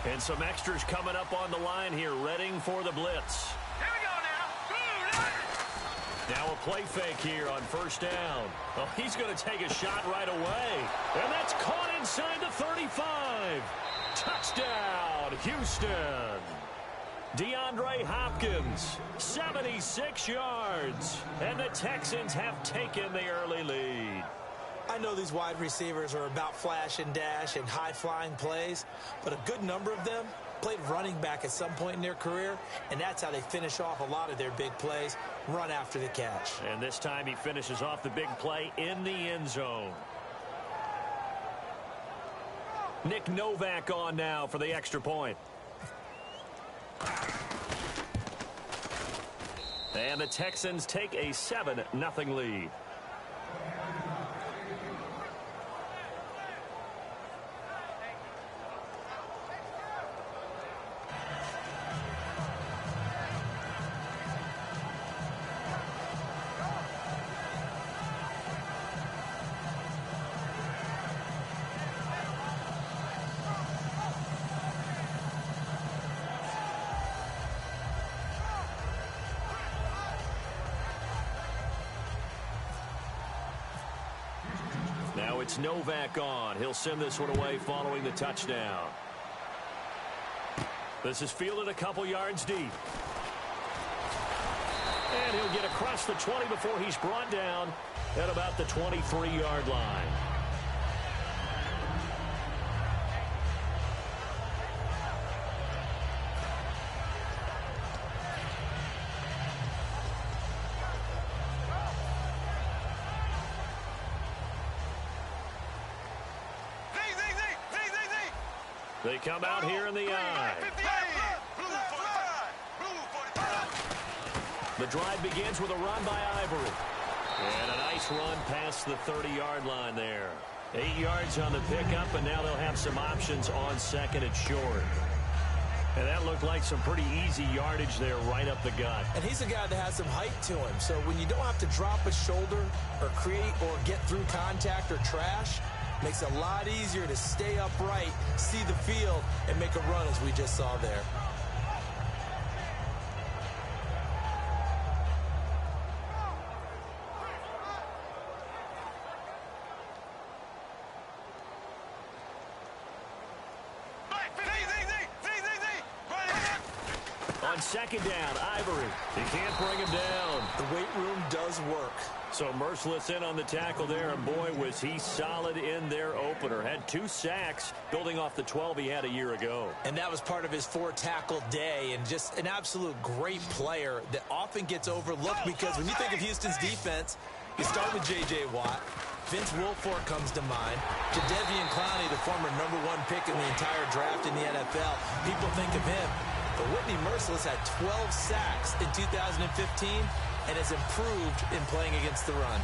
And some extras coming up on the line here, readying for the blitz. Here we go now. Now a play fake here on first down. Well, he's going to take a shot right away. And that's caught inside the 35. Touchdown, Houston. DeAndre Hopkins, 76 yards. And the Texans have taken the early lead. I know these wide receivers are about flash and dash and high-flying plays, but a good number of them played running back at some point in their career, and that's how they finish off a lot of their big plays, run after the catch. And this time he finishes off the big play in the end zone. Nick Novak on now for the extra point. And the Texans take a 7-0 lead. Now it's Novak on. He'll send this one away following the touchdown. This is fielded a couple yards deep. And he'll get across the 20 before he's brought down at about the 23-yard line. They come out here in the I. The drive begins with a run by Ivory. And a nice run past the 30-yard line there. 8 yards on the pickup, and now they'll have some options on second and short. And that looked like some pretty easy yardage there right up the gut. And he's a guy that has some height to him. So when you don't have to drop a shoulder or create or get through contact or trash, makes it a lot easier to stay upright, see the field, and make a run as we just saw there. On second down, Ivory. He can't bring him down. The weight room does work. So Merciless in on the tackle there, and boy, was he solid in their opener. Had 2 sacks, building off the 12 he had a year ago. And that was part of his 4-tackle day, and just an absolute great player that often gets overlooked because when you think of Houston's defense, you start with J.J. Watt. Vince Wilfork comes to mind. Jadeveon Clowney, the former #1 pick in the entire draft in the NFL. People think of him. But Whitney Merciless had 12 sacks in 2015 and has improved in playing against the run.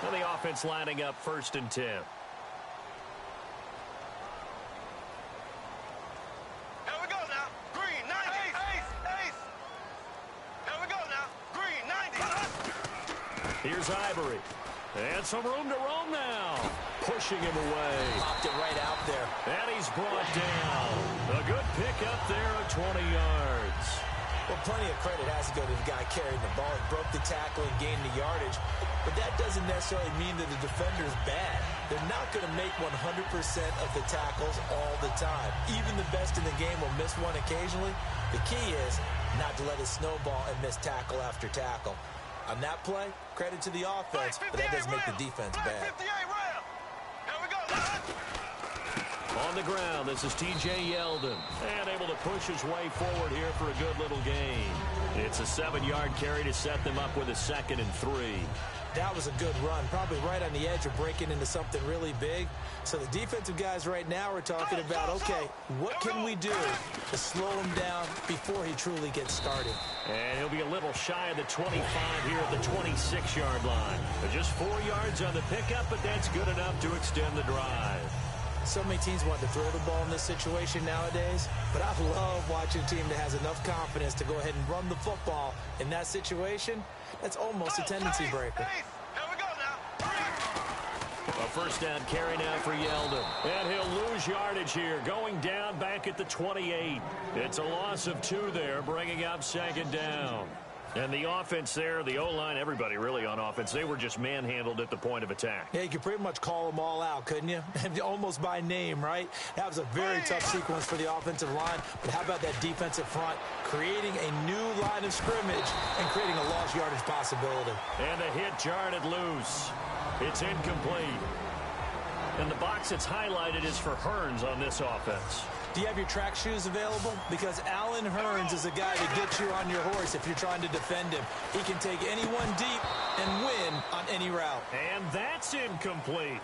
And the offense lining up 1st and 10. Here's Ivory. And some room to roam now. Pushing him away. Popped it right out there. And he's brought down. A good pickup there at 20 yards. Well, plenty of credit has to go to the guy carrying the ball. He broke the tackle and gained the yardage. But that doesn't necessarily mean that the defender's bad. They're not going to make 100% of the tackles all the time. Even the best in the game will miss one occasionally. The key is not to let it snowball and miss tackle after tackle. On that play, credit to the offense, but that doesn't make the defense bad. On the ground, this is T.J. Yeldon. And able to push his way forward here for a good little gain. It's a 7-yard carry to set them up with a 2nd and 3. That was a good run, probably right on the edge of breaking into something really big. So the defensive guys right now are talking about, okay, what can we do to slow him down before he truly gets started? And he'll be a little shy of the 25 here at the 26-yard line. But just 4 yards on the pickup, but that's good enough to extend the drive. So many teams want to throw the ball in this situation nowadays, but I love watching a team that has enough confidence to go ahead and run the football in that situation. That's almost a tendency breaker. Here we go now. A first down carry now for Yeldon. And he'll lose yardage here, going down back at the 28. It's a loss of 2 there, bringing up second down. And the offense there, the O-line, everybody really on offense, they were just manhandled at the point of attack. Yeah, you could pretty much call them all out, couldn't you? Almost by name, right? That was a very tough sequence for the offensive line. But how about that defensive front creating a new line of scrimmage and creating a lost yardage possibility? And the hit jarred it loose. It's incomplete. And the box that's highlighted is for Hearns on this offense. Do you have your track shoes available? Because Alan Hearns is a guy that gets you on your horse if you're trying to defend him. He can take anyone deep and win on any route. And that's incomplete.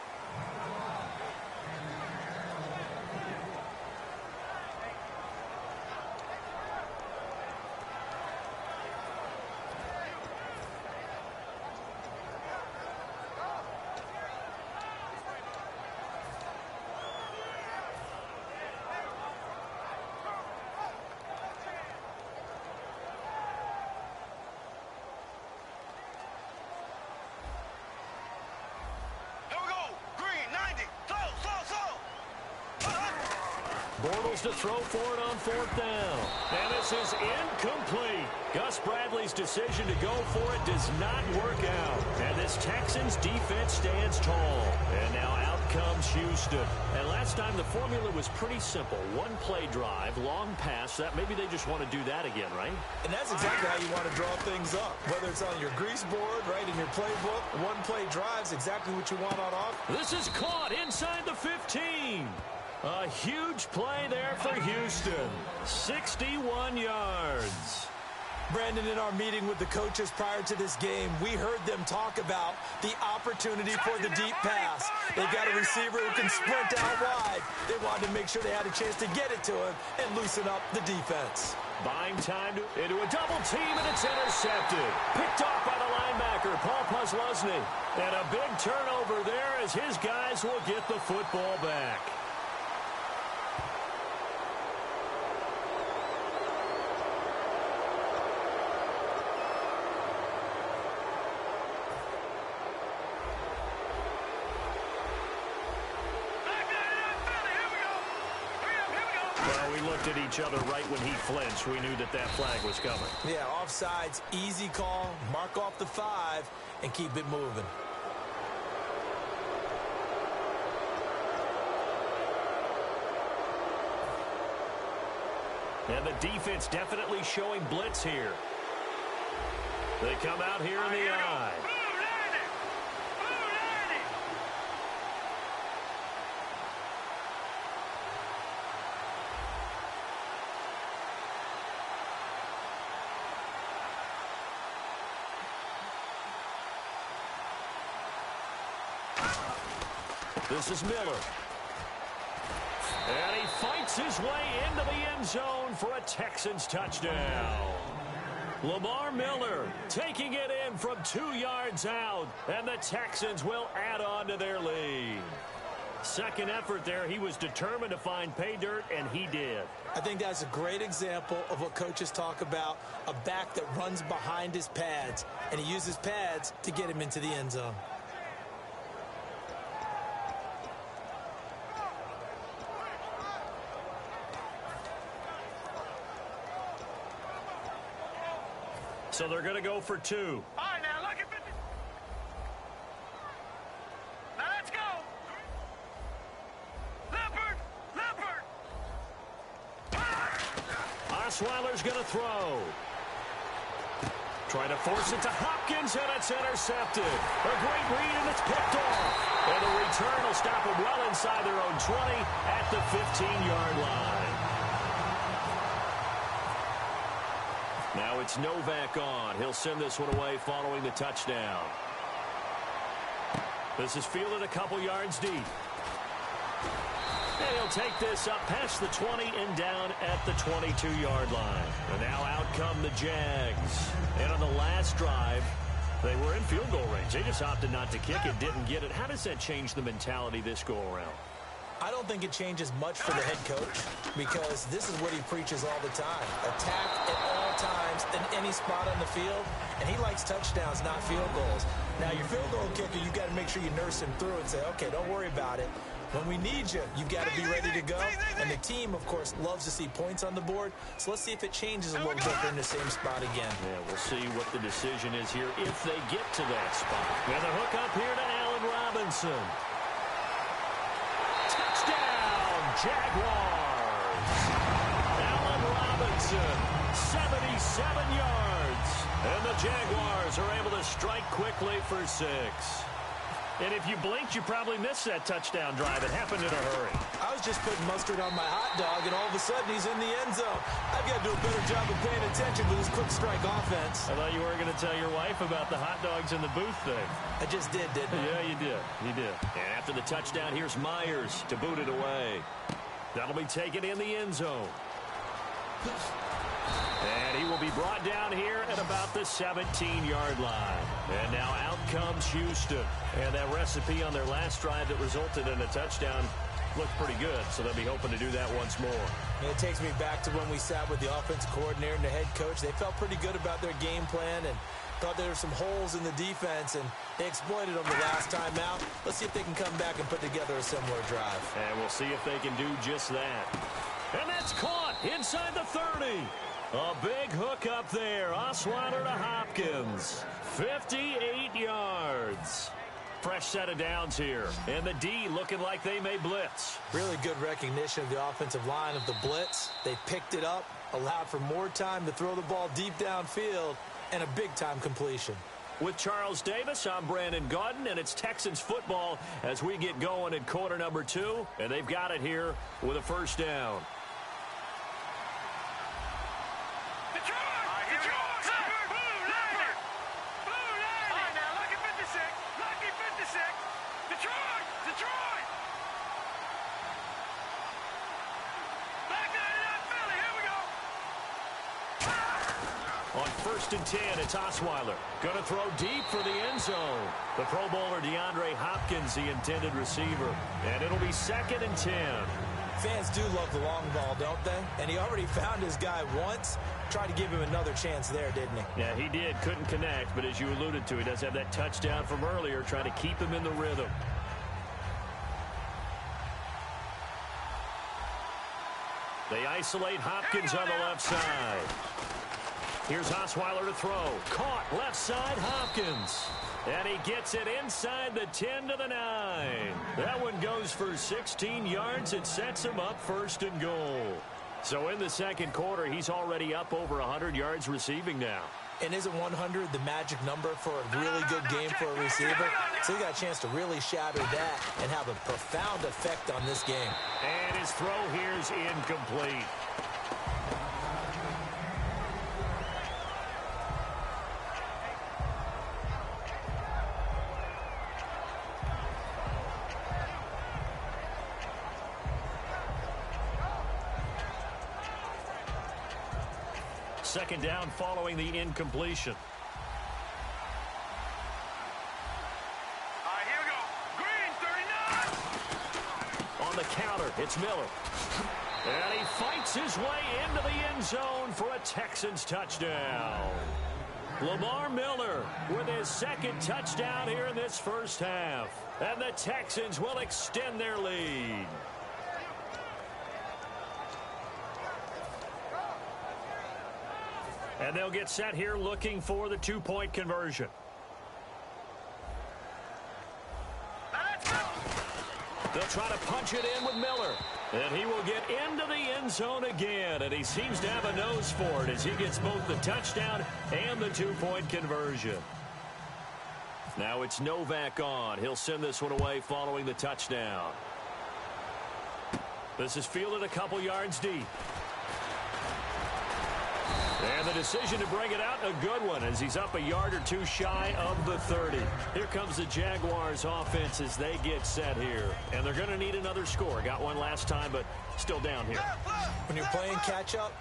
Bortles to throw for it on 4th down. And this is incomplete. Gus Bradley's decision to go for it does not work out. And this Texans defense stands tall. And now out comes Houston. And last time the formula was pretty simple. One play drive, long pass. That maybe they just want to do that again, right? And that's exactly how you want to draw things up. Whether it's on your grease board, right, in your playbook, one play drive's exactly what you want on off. This is caught inside the 15. A huge play there for Houston. 61 yards. Brandon, in our meeting with the coaches prior to this game, we heard them talk about the opportunity for the deep pass. They've got a receiver who can sprint out wide. They wanted to make sure they had a chance to get it to him and loosen up the defense. Buying time into a double team, and it's intercepted. Picked off by the linebacker, Paul Puslesny. And a big turnover there as his guys will get the football back. At each other right when he flinched. We knew that that flag was coming. Yeah, offsides, easy call, mark off the 5, and keep it moving. And the defense definitely showing blitz here. They come out here in the eye. This is Miller. And he fights his way into the end zone for a Texans touchdown. Lamar Miller taking it in from 2 yards out, and the Texans will add on to their lead. Second effort there, he was determined to find pay dirt, and he did. I think that's a great example of what coaches talk about, a back that runs behind his pads, and he uses pads to get him into the end zone. So they're going to go for 2. All right, now, look at 50. Now, let's go. Leopard. Osweiler's going to throw. Trying to force it to Hopkins, and it's intercepted. A great read, and it's picked off. And the return will stop them well inside their own 20 at the 15-yard line. Now it's Novak on. He'll send this one away following the touchdown. This is fielded a couple yards deep. And he'll take this up past the 20 and down at the 22-yard line. And now out come the Jags. And on the last drive, they were in field goal range. They just opted not to kick it, didn't get it. How does that change the mentality this go-around? I don't think it changes much for the head coach because this is what he preaches all the time. Attack at all times in any spot on the field, and he likes touchdowns, not field goals. Now, your field goal kicker, you've got to make sure you nurse him through and say, okay, don't worry about it. When we need you, you've got to be ready to go. And the team, of course, loves to see points on the board. So let's see if it changes a little bit in the same spot again. Yeah, we'll see what the decision is here if they get to that spot. And the hook up here to Allen Robinson. Touchdown, Jaguars. Allen Robinson, 77 yards. And the Jaguars are able to strike quickly for 6. And if you blinked, you probably missed that touchdown drive. It happened in a hurry. I was just putting mustard on my hot dog, and all of a sudden he's in the end zone. I've got to do a better job of paying attention to this quick strike offense. I thought you weren't going to tell your wife about the hot dogs in the booth thing. I just did, didn't I? Yeah, you did. You did. And after the touchdown, here's Myers to boot it away. That'll be taken in the end zone. And he will be brought down here at about the 17-yard line. And now out comes Houston. And that recipe on their last drive that resulted in a touchdown looked pretty good, so they'll be hoping to do that once more. And it takes me back to when we sat with the offensive coordinator and the head coach. They felt pretty good about their game plan and thought there were some holes in the defense, and they exploited them the last time out. Let's see if they can come back and put together a similar drive. And we'll see if they can do just that. And that's caught inside the 30. A big hook up there. Osweiler to Hopkins. 58 yards. Fresh set of downs here. And the D looking like they may blitz. Really good recognition of the offensive line of the blitz. They picked it up, allowed for more time to throw the ball deep downfield, and a big-time completion. With Charles Davis, I'm Brandon Gaudin, and it's Texans football as we get going in quarter number 2. And they've got it here with a first down. On 1st and 10, it's Osweiler. Going to throw deep for the end zone. The Pro Bowler DeAndre Hopkins, the intended receiver. And it'll be 2nd and 10. Fans do love the long ball, don't they? And he already found his guy once. Tried to give him another chance there, didn't he? Yeah, he did. Couldn't connect, but as you alluded to, he does have that touchdown from earlier, trying to keep him in the rhythm. They isolate Hopkins on the left side. Here's Osweiler to throw. Caught left side, Hopkins. And he gets it inside the 10 to the 9. That one goes for 16 yards. It sets him up 1st and goal. So in the second quarter, he's already up over 100 yards receiving now. And isn't 100 the magic number for a really good game for a receiver? So he got a chance to really shatter that and have a profound effect on this game. And his throw here's incomplete. Second down following the incompletion. All right, here we go. Green, 39. On the counter, it's Miller. And he fights his way into the end zone for a Texans touchdown. Lamar Miller with his 2nd touchdown here in this first half. And the Texans will extend their lead. And they'll get set here looking for the 2-point conversion. They'll try to punch it in with Miller. And he will get into the end zone again. And he seems to have a nose for it as he gets both the touchdown and the 2-point conversion. Now it's Novak on. He'll send this one away following the touchdown. This is fielded a couple yards deep. And the decision to bring it out, a good one, as he's up a yard or two shy of the 30. Here comes the Jaguars offense as they get set here. And they're going to need another score. Got one last time, but still down here. When you're playing catch-up,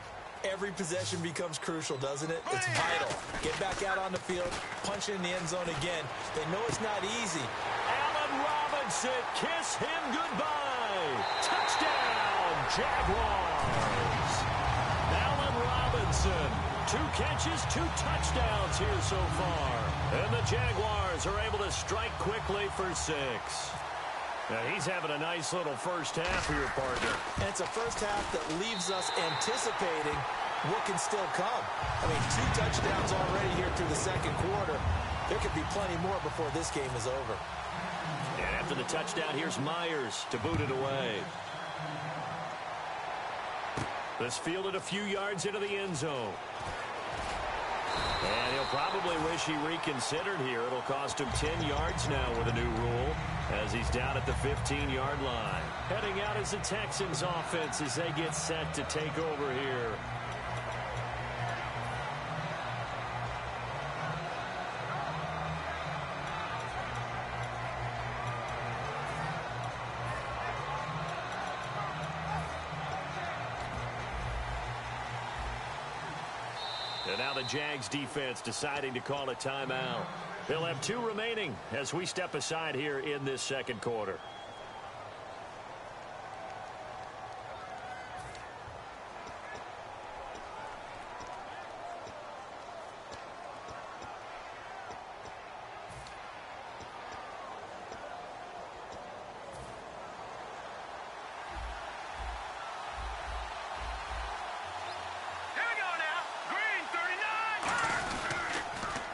every possession becomes crucial, doesn't it? It's vital. Get back out on the field, punch it in the end zone again. They know it's not easy. Allen Robinson, kiss him goodbye. Touchdown, Jaguars. Allen Robinson, 2 catches, 2 touchdowns here so far. And the Jaguars are able to strike quickly for 6. Now he's having a nice little first half here, partner. And it's a first half that leaves us anticipating what can still come. I mean, 2 touchdowns already here through the second quarter. There could be plenty more before this game is over. And after the touchdown, here's Myers to boot it away. This fielded a few yards into the end zone. And he'll probably wish he reconsidered here. It'll cost him 10 yards now with a new rule as he's down at the 15-yard line. Heading out is the Texans offense as they get set to take over here. And now the Jags defense deciding to call a timeout. They'll have 2 remaining as we step aside here in this second quarter.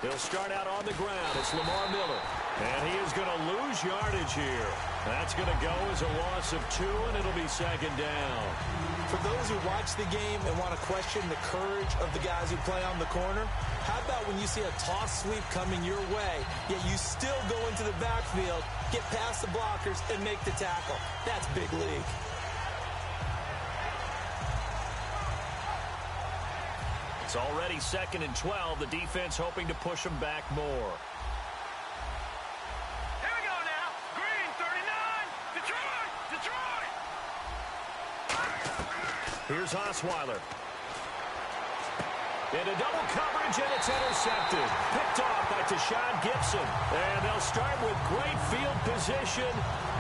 He'll start out on the ground. It's Lamar Miller. And he is going to lose yardage here. That's going to go as a loss of 2, and it'll be second down. For those who watch the game and want to question the courage of the guys who play on the corner, how about when you see a toss sweep coming your way, yet you still go into the backfield, get past the blockers, and make the tackle? That's big league. It's already 2nd and 12. The defense hoping to push them back more. Here we go now. Green, 39. Detroit. Here's Osweiler. Into double coverage, and it's intercepted. Picked off by Tashawn Gibson. And they'll start with great field position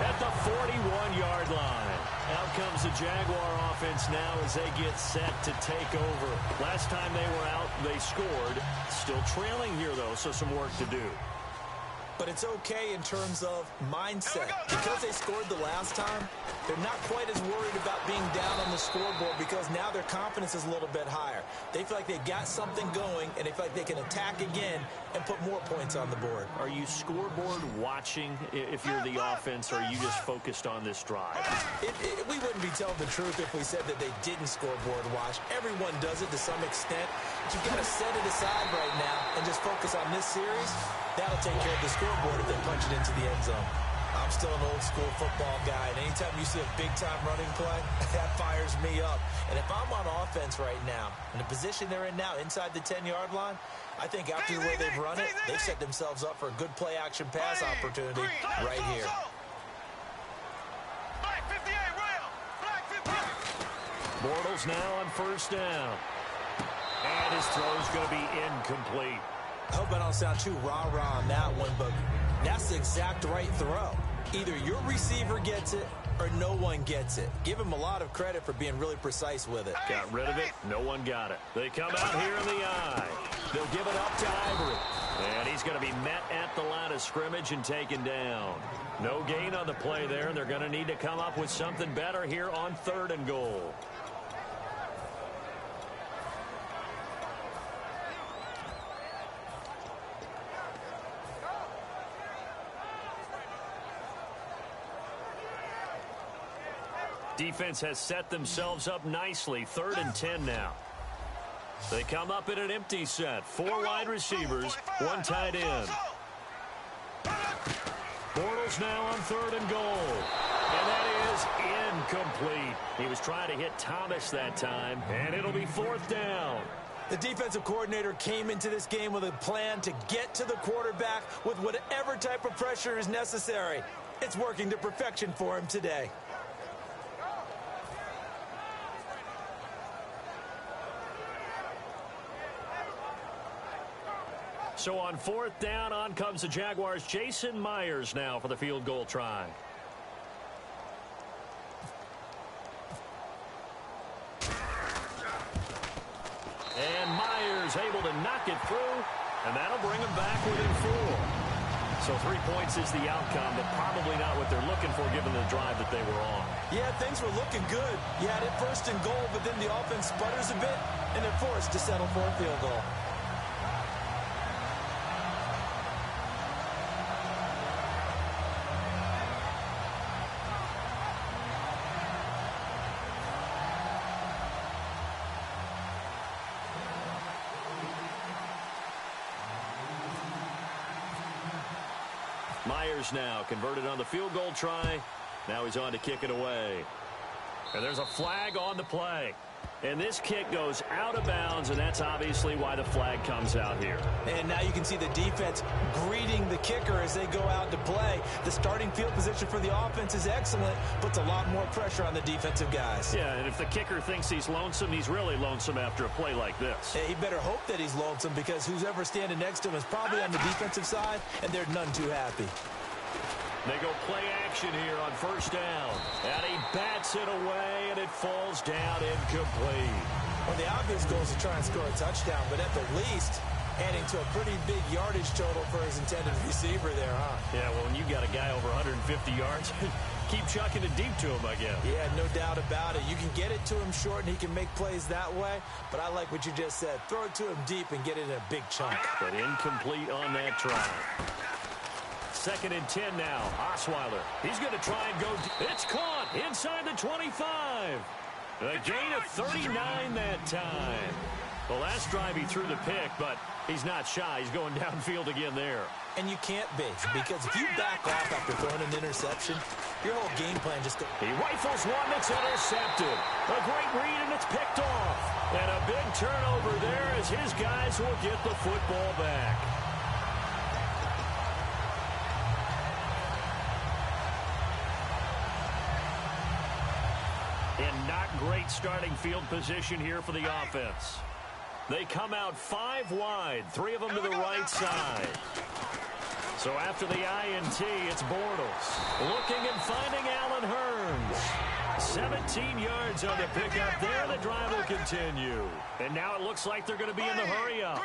at the 41-yard line. Out comes the Jaguar offense now as they get set to take over. Last time they were out, they scored. Still trailing here, though, so some work to do. But it's okay in terms of mindset. Because they scored the last time, they're not quite as worried about being down on the scoreboard because now their confidence is a little bit higher. They feel like they've got something going, and they feel like they can attack again and put more points on the board. Are you scoreboard watching if you're the offense, or are you just focused on this drive? We wouldn't be telling the truth if we said that they didn't scoreboard watch. Everyone does it to some extent. But you've got to set it aside right now and just focus on this series. That'll take care of the scoreboard if they punch it into the end zone. I'm still an old-school football guy, and anytime you see a big-time running play, that fires me up. And if I'm on offense right now, in the position they're in now, inside the 10-yard line, I think after the way they've run it, they've set themselves up for a good play-action pass opportunity right here. Black 58, rail. Black 58. Bortles now on first down. And his throw's going to be incomplete. I hope I don't sound too rah-rah on that one, but that's the exact right throw. Either your receiver gets it or no one gets it. Give him a lot of credit for being really precise with it. Got rid of it. No one got it. They come out here in the eye. They'll give it up to Ivory. And he's going to be met at the line of scrimmage and taken down. No gain on the play there, and they're going to need to come up with something better here on 3rd and goal. Defense has set themselves up nicely. 3rd and 10 now. They come up in an empty set. 4 wide receivers, 1 tight end. Bortles now on 3rd and goal. And that is incomplete. He was trying to hit Thomas that time, and it'll be 4th down. The defensive coordinator came into this game with a plan to get to the quarterback with whatever type of pressure is necessary. It's working to perfection for him today. So on 4th down, on comes the Jaguars' Jason Myers now for the field goal try. And Myers able to knock it through, and that'll bring him back within 4. So 3 points is the outcome, but probably not what they're looking for given the drive that they were on. Yeah, things were looking good. You had it 1st and goal, but then the offense sputters a bit, and they're forced to settle for a field goal. Myers now converted on the field goal try. Now he's on to kick it away. And there's a flag on the play. And this kick goes out of bounds, and that's obviously why the flag comes out here. And now you can see the defense greeting the kicker as they go out to play. The starting field position for the offense is excellent, puts a lot more pressure on the defensive guys. Yeah, and if the kicker thinks he's lonesome, he's really lonesome after a play like this. He better hope that he's lonesome, because who's ever standing next to him is probably on the defensive side, and they're none too happy. They go play action here on 1st down. And he bats it away, and it falls down incomplete. Well, the obvious goal is to try and score a touchdown, but at the least, adding to a pretty big yardage total for his intended receiver there, huh? Yeah, well, when you got a guy over 150 yards, keep chucking it deep to him, I guess. Yeah, no doubt about it. You can get it to him short, and he can make plays that way, but I like what you just said. Throw it to him deep and get it in a big chunk. But incomplete on that try. 2nd and 10 now. Osweiler. He's going to try and go. It's caught inside the 25. A gain of 39 that time. The last drive he threw the pick, but he's not shy. He's going downfield again there. And you can't be, because if you back off after throwing an interception, your whole game plan just goes. He rifles one that's intercepted. A great read, and it's picked off. And a big turnover there as his guys will get the football back. And not great starting field position here for the offense. They come out 5 wide, 3 of them to the right side. So after the INT, it's Bortles. Looking and finding Allen Hurns. 17 yards on the pickup there. The drive will continue. And now it looks like they're going to be in the hurry-up.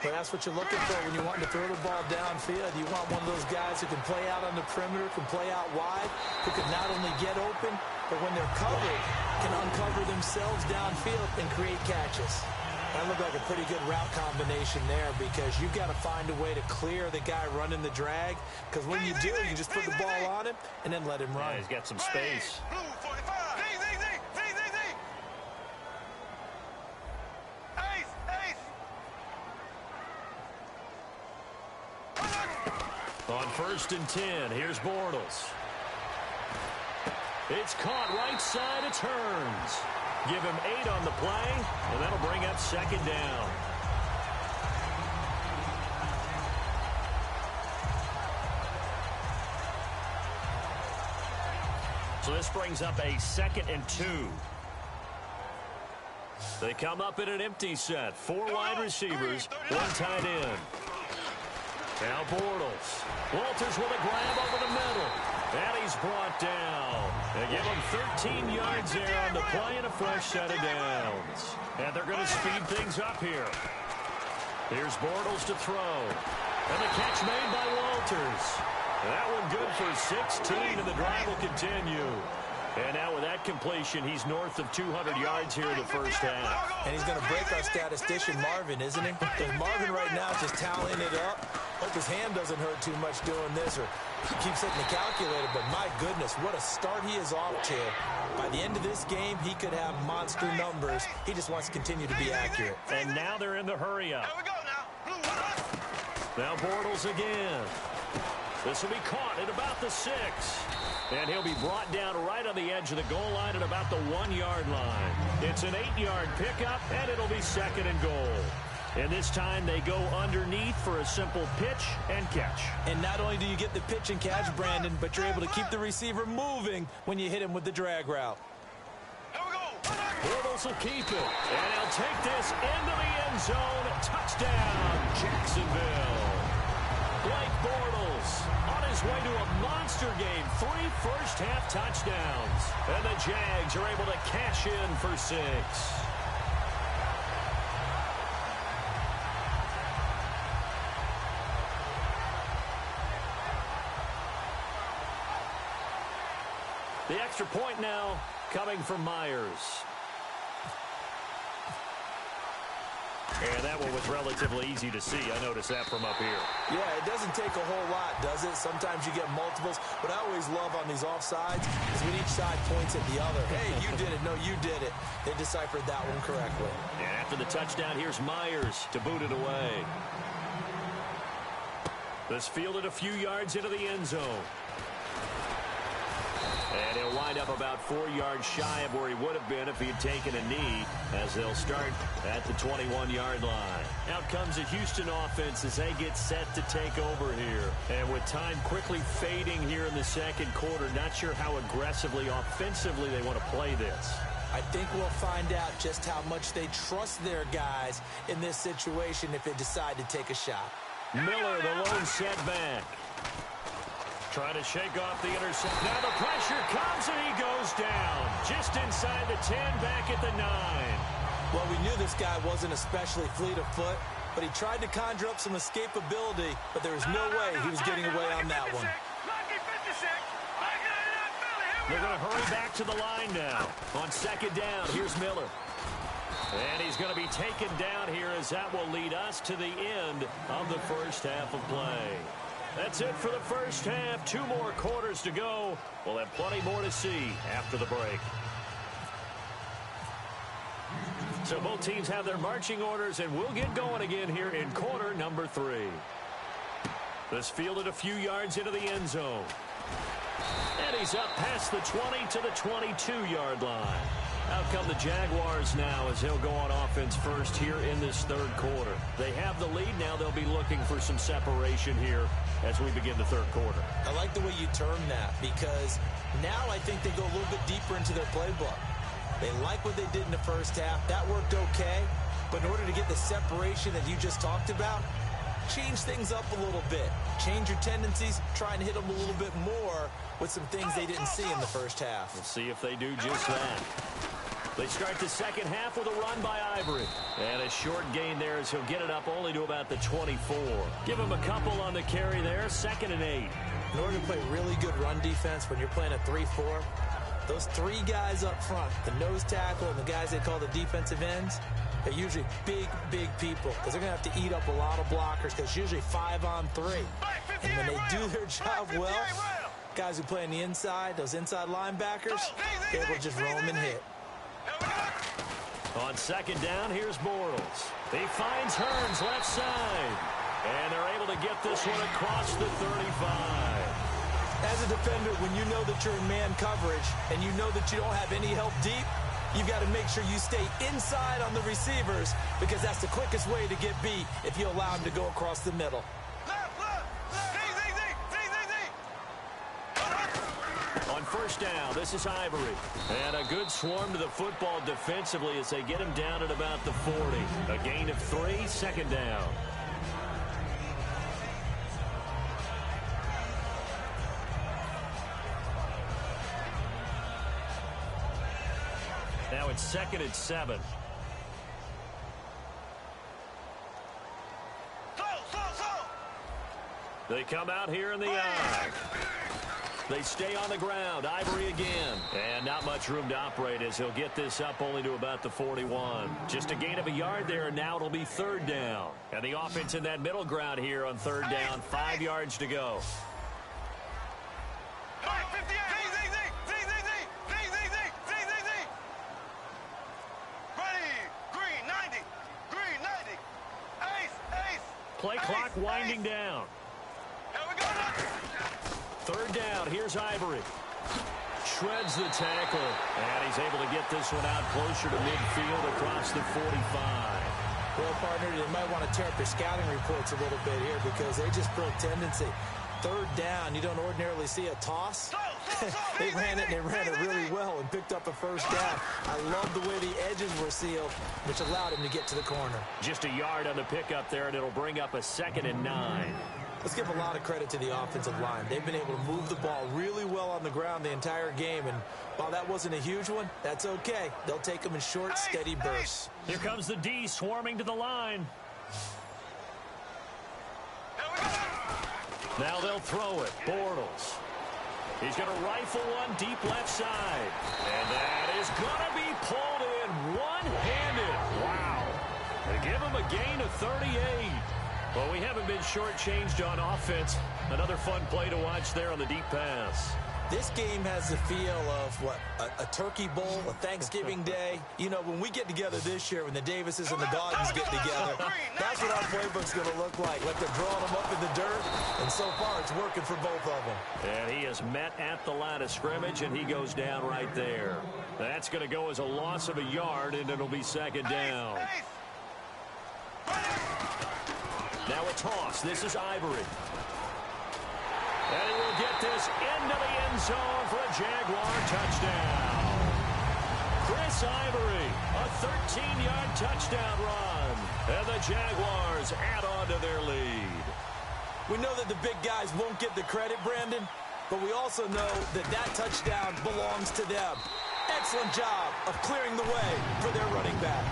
But that's what you're looking for when you want to throw the ball downfield. You want one of those guys who can play out on the perimeter, can play out wide, who can not only get open, but when they're covered, can uncover themselves downfield and create catches. That looked like a pretty good route combination there, because you've got to find a way to clear the guy running the drag, because when you do, you just put the ball on him and then let him run. Yeah, he's got some space. On 1st and 10, here's Bortles. It's caught right side. It's Hurns. Give him 8 on the play, and that'll bring up 2nd down. So this brings up a 2nd and 2. They come up in an empty set. 4 wide receivers, 1 tight end. Now Bortles. Walters with a grab over the middle. And he's brought down. They give him 13 yards there on the play and a fresh set of downs. And they're going to speed things up here. Here's Bortles to throw. And the catch made by Walters. That one good for 16, and the drive will continue. And now with that completion, he's north of 200 yards here in the first half. And he's going to break our statistician, Marvin, isn't he? Because Marvin right now is just tallying it up. Hope his hand doesn't hurt too much doing this, or keeps hitting the calculator. But my goodness, what a start he is off to. By the end of this game, he could have monster numbers. He just wants to continue to be accurate. And now they're in the hurry-up. Now Bortles again. This will be caught at about the 6. And he'll be brought down right on the edge of the goal line at about the 1-yard line. It's an 8-yard pickup, and it'll be 2nd and goal. And this time they go underneath for a simple pitch and catch. And not only do you get the pitch and catch, Brandon, but you're able to keep the receiver moving when you hit him with the drag route. Here we go. Bortles will keep it. And he'll take this into the end zone. Touchdown, Jacksonville. Blake Bortles on his way to a monster game. 3 first-half touchdowns. And the Jags are able to cash in for 6. The extra point now coming from Myers. And that one was relatively easy to see. I noticed that from up here. Yeah, it doesn't take a whole lot, does it? Sometimes you get multiples. What I always love on these offsides is when each side points at the other. Hey, you did it. No, you did it. They deciphered that one correctly. And after the touchdown, here's Myers to boot it away. This fielded a few yards into the end zone. And he'll wind up about 4 yards shy of where he would have been if he had taken a knee, as they'll start at the 21-yard line. Out comes the Houston offense as they get set to take over here. And with time quickly fading here in the second quarter, not sure how aggressively, offensively they want to play this. I think we'll find out just how much they trust their guys in this situation if they decide to take a shot. Miller, the lone setback. Trying to shake off the interception. Now the pressure comes and he goes down. Just inside the 10, back at the 9. Well, we knew this guy wasn't especially fleet of foot, but he tried to conjure up some escapability, but there was no way he was getting away on that one. They're going to hurry back to the line now. On second down, here's Miller. And he's going to be taken down here as that will lead us to the end of the first half of play. That's it for the first half. 2 more quarters to go. We'll have plenty more to see after the break. So both teams have their marching orders, and we'll get going again here in quarter number 3. This fielded a few yards into the end zone. And he's up past the 20 to the 22-yard line. Out come the Jaguars now as they'll go on offense first here in this third quarter. They have the lead now. They'll be looking for some separation here as we begin the third quarter. I like the way you term that because now I think they go a little bit deeper into their playbook. They like what they did in the first half. That worked okay. But in order to get the separation that you just talked about, change things up a little bit. Change your tendencies, try and hit them a little bit more with some things they didn't see in the first half. We'll see if they do just that. They start the second half with a run by Ivory. And a short gain there as he'll get it up only to about the 24. Give him a couple on the carry there, 2nd and 8. In order to play really good run defense when you're playing a 3-4, those 3 guys up front, the nose tackle and the guys they call the defensive ends, they're usually big, big people because they're going to have to eat up a lot of blockers because it's usually 5 on 3. And when they do their job well, guys who play on the inside, those inside linebackers, they're able to just roam and hit. On second down, here's Bortles. He finds Hearns left side. And they're able to get this one across the 35. As a defender, when you know that you're in man coverage and you know that you don't have any help deep, you've got to make sure you stay inside on the receivers because that's the quickest way to get beat if you allow them to go across the middle. On first down, this is Ivory. And a good swarm to the football defensively as they get him down at about the 40. A gain of 3, 2nd down. Now it's 2nd and 7. They come out here in the eye. They stay on the ground. Ivory again. And not much room to operate as he'll get this up only to about the 41. Just a gain of a yard there, and now it'll be 3rd down. And the offense in that middle ground here on 3rd down. 5 yards to go. Play clock winding down. 3rd down, here's Ivory. Shreds the tackle, and he's able to get this one out closer to midfield across the 45. Well, partner, you might want to tear up your scouting reports a little bit here because they just build tendency. third down, you don't ordinarily see a toss. They ran it, and they ran it really well and picked up a first down. I love the way the edges were sealed, which allowed him to get to the corner. Just a yard on the pickup there, and it'll bring up a 2nd and 9. Let's give a lot of credit to the offensive line. They've been able to move the ball really well on the ground the entire game, and while that wasn't a huge one, that's okay. They'll take them in short, steady bursts. Here comes the D swarming to the line. Now they'll throw it. Bortles. He's going to rifle one deep left side. And that is going to be pulled in one-handed. Wow. They give him a gain of 38. Well, we haven't been shortchanged on offense. Another fun play to watch there on the deep pass. This game has the feel of, what, a turkey bowl, a Thanksgiving day. You know, when we get together this year, when the Davises and the Gaugans get together, that's what our playbook's going to look like they're drawing them up in the dirt, and so far it's working for both of them. And he is met at the line of scrimmage, and he goes down right there. That's going to go as a loss of a yard, and it'll be 2nd down. Now a toss. This is Ivory. And he will get this into the end zone for a Jaguar touchdown. Chris Ivory, a 13-yard touchdown run. And the Jaguars add on to their lead. We know that the big guys won't get the credit, Brandon, but we also know that that touchdown belongs to them. Excellent job of clearing the way for their running back.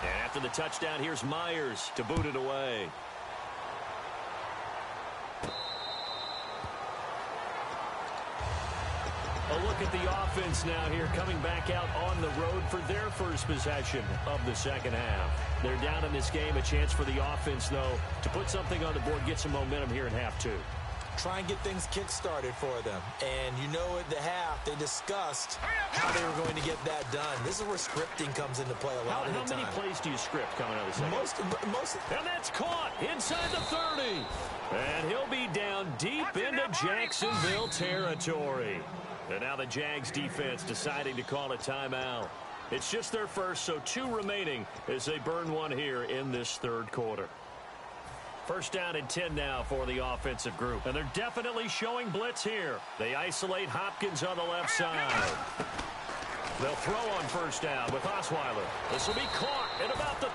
And after the touchdown, here's Myers to boot it away. A look at the offense now here, coming back out on the road for their first possession of the second half. They're down in this game. A chance for the offense, though, to put something on the board, get some momentum here in half 2. Try and get things kick-started for them. And you know at the half, they discussed how they were going to get that done. This is where scripting comes into play a lot of the time. How many plays do you script coming out of the second? Most. And that's caught inside the 30. And he'll be down deep into Jacksonville territory. And now the Jags defense deciding to call a timeout. It's just their first, so 2 remaining as they burn one here in this third quarter. First down and 10 now for the offensive group. And they're definitely showing blitz here. They isolate Hopkins on the left side. They'll throw on first down with Osweiler. This will be caught at about the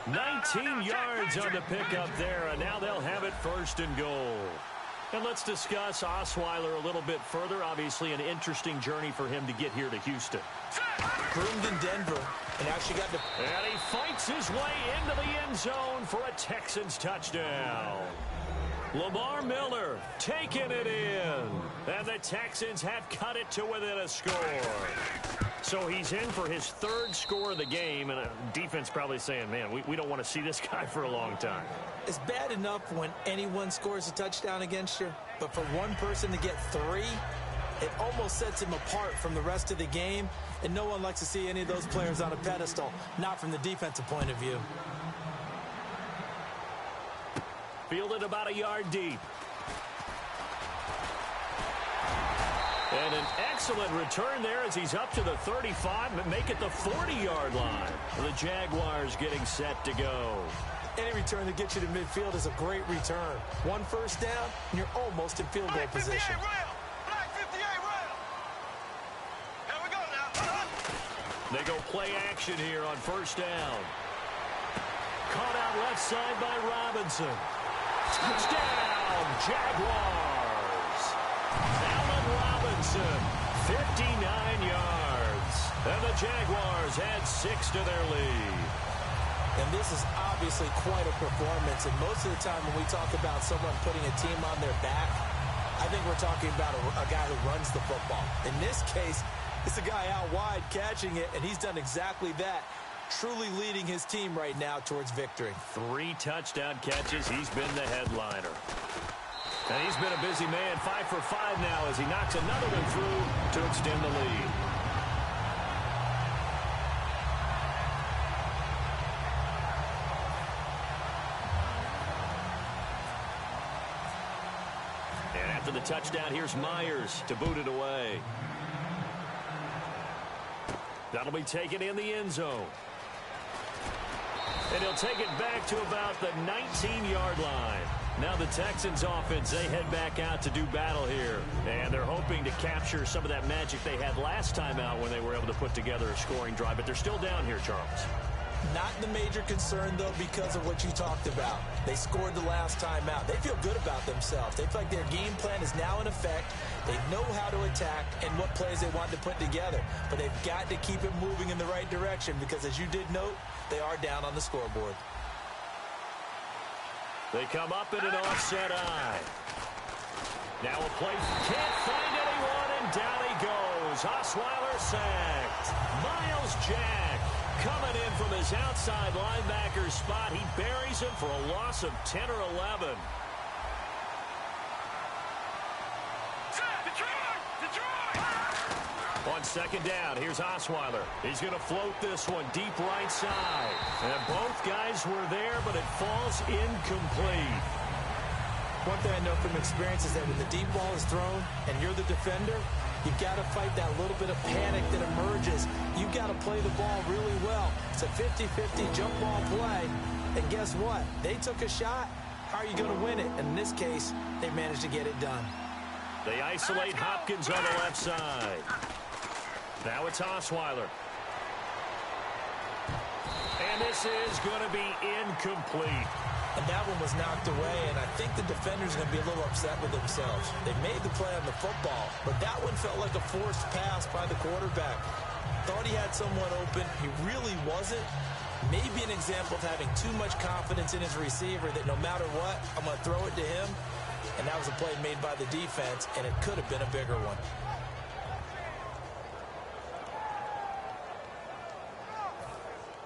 3. 19 yards on the pickup there, and now they'll have it 1st and goal. And let's discuss Osweiler a little bit further. Obviously, an interesting journey for him to get here to Houston. Groomed in Denver, and actually got to... And he fights his way into the end zone for a Texans touchdown. Lamar Miller taking it in. And the Texans have cut it to within a score. So he's in for his 3rd score of the game, and defense probably saying, man, we don't want to see this guy for a long time. It's bad enough when anyone scores a touchdown against you, but for one person to get 3, it almost sets him apart from the rest of the game, and no one likes to see any of those players on a pedestal, not from the defensive point of view. Fielded about a yard deep. And an excellent return there as he's up to the 35, but make it the 40-yard line. The Jaguars getting set to go. Any return that gets you to midfield is a great return. 1 first down, and you're almost in field goal position. Black 58 rail. Here we go now. They go play action here on first down. Caught out left side by Robinson. Touchdown, Jaguars. Allen Robinson, 59 yards. And the Jaguars add 6 to their lead. And this is obviously quite a performance. And most of the time when we talk about someone putting a team on their back, I think we're talking about a guy who runs the football. In this case, it's a guy out wide catching it, and he's done exactly that. Truly leading his team right now towards victory. 3 touchdown catches. He's been the headliner. And he's been a busy man. 5 for 5 now as he knocks another one through to extend the lead. And after the touchdown, here's Myers to boot it away. That'll be taken in the end zone. And he'll take it back to about the 19-yard line. Now the Texans offense, they head back out to do battle here. And they're hoping to capture some of that magic they had last time out when they were able to put together a scoring drive. But they're still down here, Charles. Not the major concern, though, because of what you talked about. They scored the last time out. They feel good about themselves. They feel like their game plan is now in effect. They know how to attack and what plays they want to put together. But they've got to keep it moving in the right direction because, as you did note, they are down on the scoreboard. They come up in an offset eye. Now a play. Can't find anyone, and down he goes. Osweiler sacked. Miles Jack coming in from his outside linebacker spot. He buries him for a loss of 10 or 11. On second down, here's Osweiler. He's going to float this one deep right side. And both guys were there, but it falls incomplete. One thing I know from experience is that when the deep ball is thrown and you're the defender, you've got to fight that little bit of panic that emerges. You've got to play the ball really well. It's a 50-50 jump ball play. And guess what? They took a shot. How are you going to win it? And in this case, they managed to get it done. They isolate Hopkins on the left side. Now it's Osweiler. And this is going to be incomplete. And that one was knocked away, and I think the defender's going to be a little upset with themselves. They made the play on the football, but that one felt like a forced pass by the quarterback. Thought he had someone open. He really wasn't. Maybe an example of having too much confidence in his receiver that no matter what, I'm going to throw it to him. And that was a play made by the defense, and it could have been a bigger one.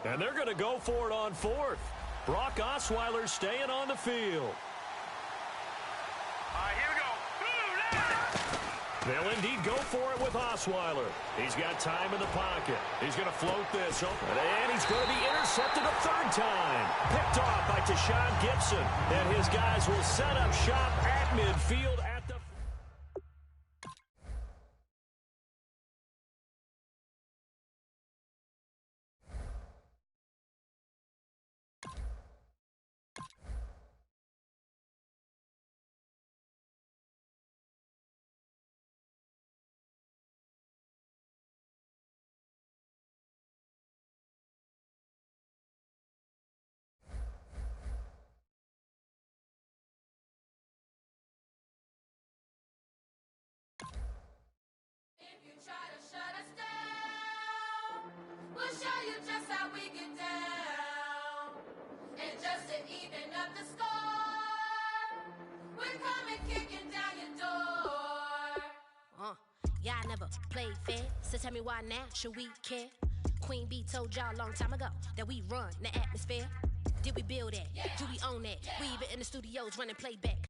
And they're going to go for it on fourth. Brock Osweiler staying on the field. All right, here we go. They'll indeed go for it with Osweiler. He's got time in the pocket. He's going to float this open, and he's going to be intercepted a third time. Picked off by Tashawn Gibson, and his guys will set up shop at midfield at the... We'll show you just how we get down. And just to even up the score, we're coming kicking down your door. Y'all never played fair, so tell me why now should we care? Queen Bee told y'all a long time ago that we run the atmosphere. Did we build that? Yeah. Do we own that? Yeah. We even in the studios running playback.